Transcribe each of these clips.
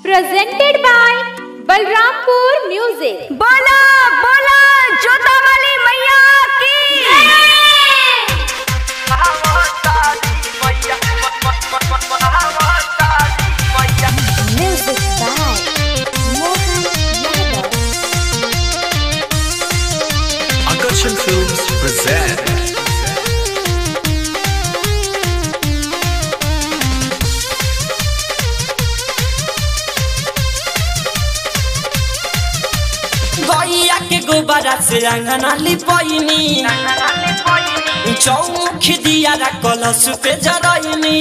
presented by Balrampur Music। बोला बोला जोता वाली मैया की Music by Mohan Yadav। Akarshan Films present गैया के गोबरा से अंगना लिपैनी चौमुख दिया कलश पे जरैनी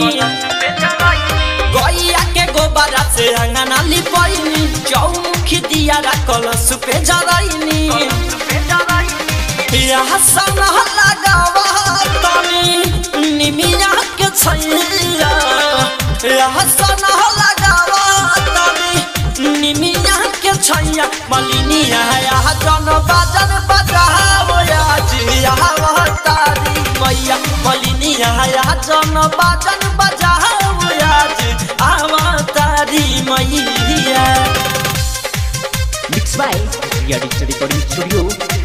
गैया के गोबरा से अंगना लिपैनी चौमुख दिया कलश पे जरैनी यहाँ सना लगावा तनी निमिया के छैया यहाँ सना लगावा तनी निमिया के छैया मलिनिया यहाँ जन बाजन बजाओ आज यहाँ तारी मैया मलिनिया यहाँ जन बाजन बजाओ आज आवा तारी मैया। Mixed by Ria Digital Recording Studio,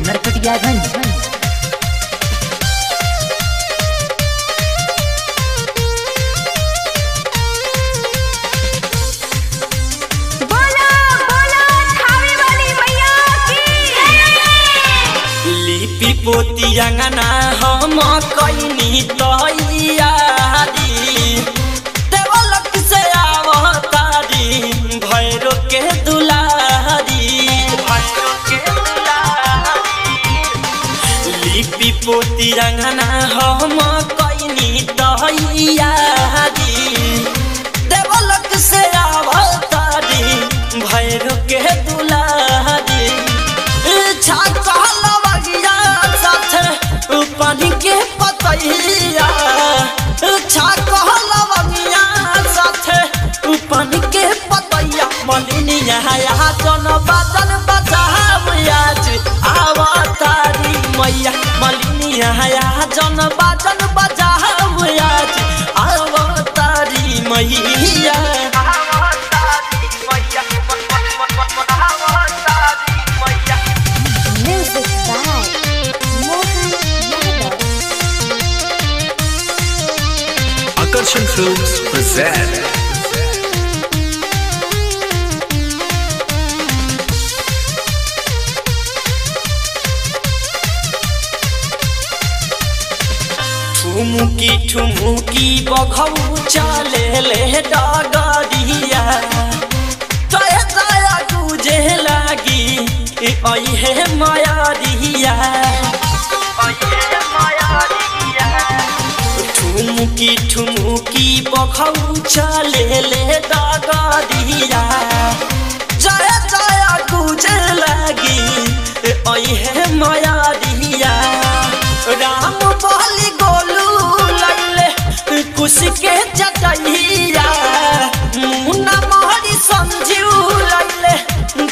Narkatiyaganj। बोला बोला थावे वाली मैया की लिपि पोती अंगना हम कैनी तैयारी देवलक से आवतारी भैरो के दुलारी लिपि पोती अंगना हम कैनी तैयारी देवलक से आवतारी भैरो के दुलारी पानी के पतैया छाकलवनिया साथे पानी के पतैया मलिनिया यहाँ जन बाजन बजाओ आज आवा तारी मैया मलिनिया यहाँ जन बाजन बजाओ आज आवा तारी मैया। Music by Mohan Yadav। Akarshan Films present ठुमुकी ठुमुकी बघौ चले ले डगरिया जय जय गुजे लागी अहे मायारिया ठुमुकी ठुमुकी बघौ चले ले डगरिया जय जय गुजे लागी अहे मायारिया। राम बलि गोलू लैले कुश के जटैया मुन्ना मोहरी संजीव लैले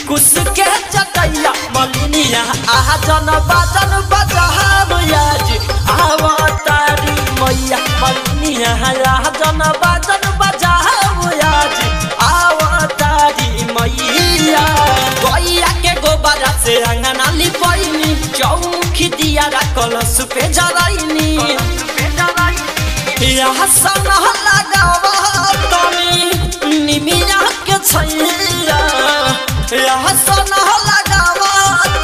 कुश के जटैया मलिनिया आह जन बाजन बजाओ आज आवा तारी मैया मलिनिया आह जन बाजन बजाओ आज आवा तारी मैया। गैया के गोबरा से अंगना लिपैनी चौमुख दिया कलश पे जरैनी यहाँ सना लगावा तनी निमिया के छैया यहाँ सना लगावा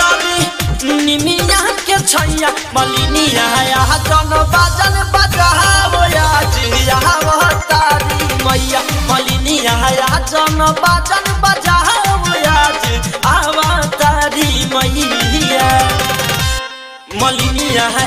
तनी निमिया के छैया मलिनिया यहाँ जन बाजन बजाओ आज यहाँ तारी मैया मलिनिया यहाँ जन बाजन बजाओ आज आवा तारी मैया मलिनिया है